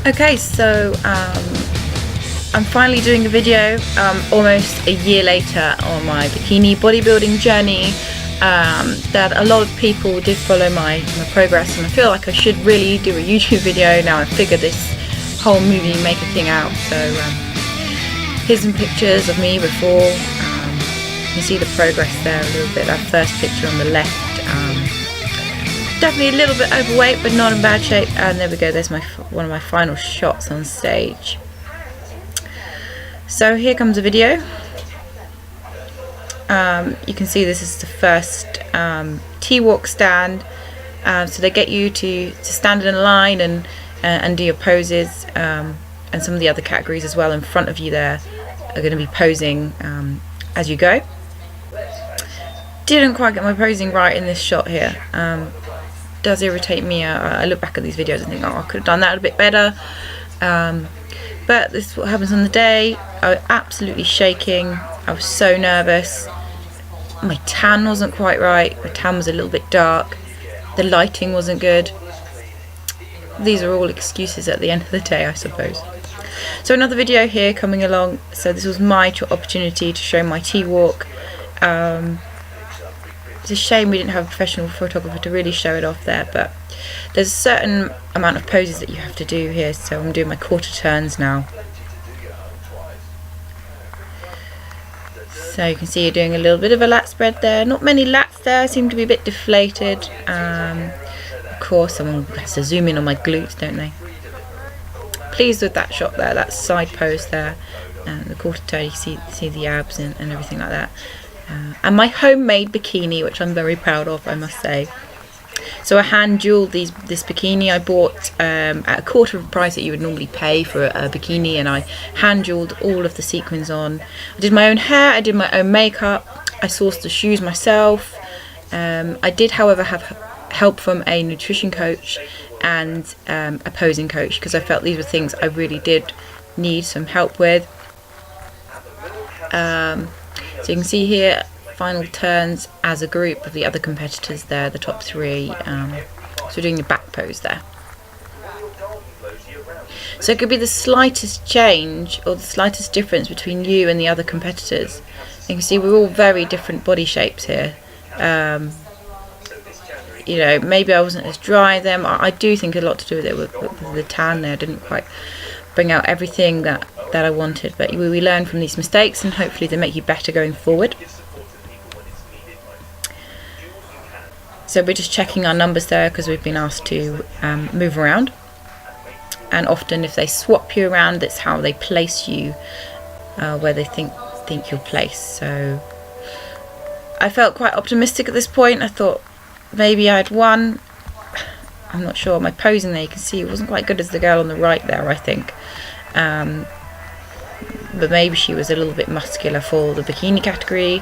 Okay, so I'm finally doing a video almost a year later on my bikini bodybuilding journey. That a lot of people did follow my progress, and I feel like I should really do a YouTube video now I've figured this whole movie maker thing out. So here's some pictures of me before. You can see the progress there a little bit. That first picture on the left, definitely a little bit overweight but not in bad shape, and there we go, there's one of my final shots on stage. So here comes a video. You can see this is the first T-walk stand. So they get you to stand in a line and do your poses, and some of the other categories as well in front of you there are going to be posing as you go. Didn't quite get my posing right in this shot here. Does irritate me. I look back at these videos and think, oh, I could have done that a bit better. But this is what happens on the day. I was absolutely shaking. I was so nervous. My tan wasn't quite right. My tan was a little bit dark. The lighting wasn't good. These are all excuses at the end of the day, I suppose. So another video here coming along. So this was my opportunity to show my T-walk. It's a shame we didn't have a professional photographer to really show it off there, but there's a certain amount of poses that you have to do here, so I'm doing my quarter turns now. So you can see you're doing a little bit of a lat spread there. Not many lats there, seem to be a bit deflated. Of course, someone has to zoom in on my glutes, don't they? Pleased with that shot there, that side pose there. The quarter turn, you see the abs and everything like that. And my homemade bikini, which I'm very proud of, I must say. So I hand jewelled this bikini. I bought at a quarter of the price that you would normally pay for a bikini, and I hand jewelled all of the sequins on. I did my own hair, I did my own makeup, I sourced the shoes myself. I did, however, have help from a nutrition coach and a posing coach, because I felt these were things I really did need some help with. So you can see here final turns as a group of the other competitors there, the top three. So we're doing the back pose there. So it could be the slightest change or the slightest difference between you and the other competitors. You can see we're all very different body shapes here. You know, maybe I wasn't as dry then. I do think a lot to do with it with the tan there. I didn't quite bring out everything that I wanted, but we learn from these mistakes and hopefully they make you better going forward. So we're just checking our numbers there because we've been asked to move around, and often if they swap you around, that's how they place you where they think you'll place. So I felt quite optimistic at this point. I thought maybe I'd won. I'm not sure. My posing there, you can see it wasn't quite good as the girl on the right there, I think. But maybe she was a little bit muscular for the bikini category.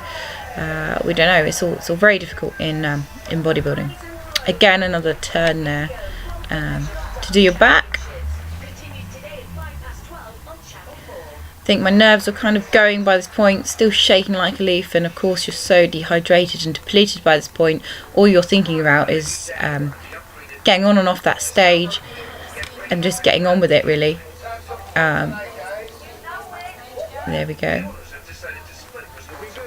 We don't know. It's all very difficult in bodybuilding. Again, another turn there to do your back. I think my nerves were kind of going by this point, still shaking like a leaf, and of course you're so dehydrated and depleted by this point. All you're thinking about is getting on and off that stage and just getting on with it, really. There we go.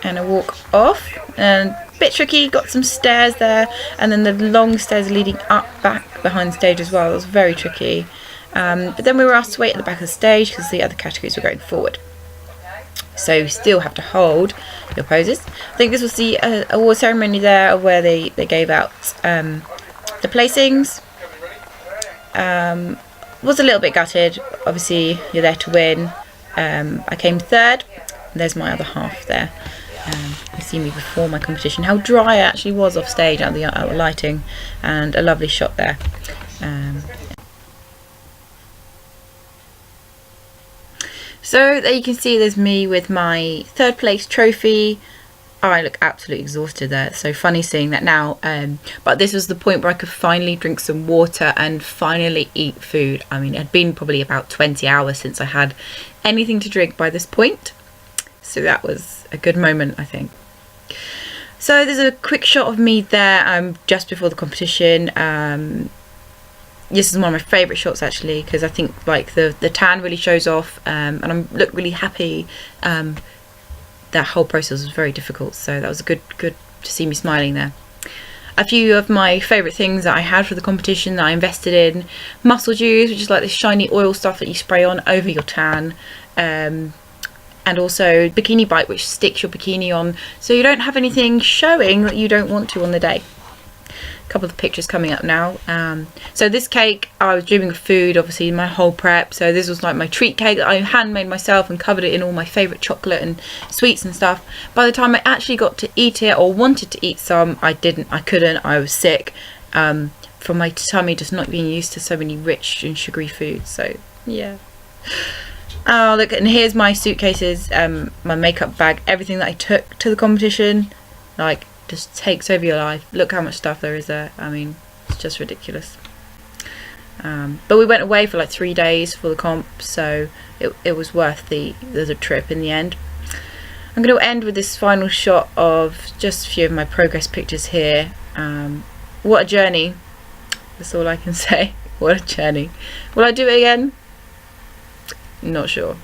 And a walk off, and a bit tricky, got some stairs there, and then the long stairs leading up back behind the stage as well. It was very tricky. But then we were asked to wait at the back of the stage because the other categories were going forward. So you still have to hold your poses. I think this was the award ceremony there where they gave out the placings. Was a little bit gutted. Obviously you're there to win. I came third. There's my other half there. You see me before my competition, how dry I actually was off stage out of the lighting, and a lovely shot there. So there you can see there's me with my third place trophy. Oh, I look absolutely exhausted there. It's so funny seeing that now. But this was the point where I could finally drink some water and finally eat food. I mean, it had been probably about 20 hours since I had anything to drink by this point. So that was a good moment, I think. So there's a quick shot of me there just before the competition. this is one of my favourite shots actually, because I think like the tan really shows off, and I look really happy. That whole process was very difficult, so that was good to see me smiling there. A few of my favourite things that I had for the competition that I invested in: muscle juice, which is like this shiny oil stuff that you spray on over your tan, and also bikini bite, which sticks your bikini on so you don't have anything showing that you don't want to on the day. A couple of pictures coming up now. So this cake, I was dreaming of food, obviously, my whole prep. So this was like my treat cake that I handmade myself and covered it in all my favourite chocolate and sweets and stuff. By the time I actually got to eat it, or wanted to eat some, I couldn't. I was sick from my tummy just not being used to so many rich and sugary foods. So yeah. Oh look, and here's my suitcases, my makeup bag, everything that I took to the competition. Like, just takes over your life. Look how much stuff there is there. I mean, it's just ridiculous. But we went away for like 3 days for the comp, so it was worth the trip in the end. I'm going to end with this final shot of just a few of my progress pictures here. What a journey. That's all I can say. What a journey. Will I do it again? Not sure.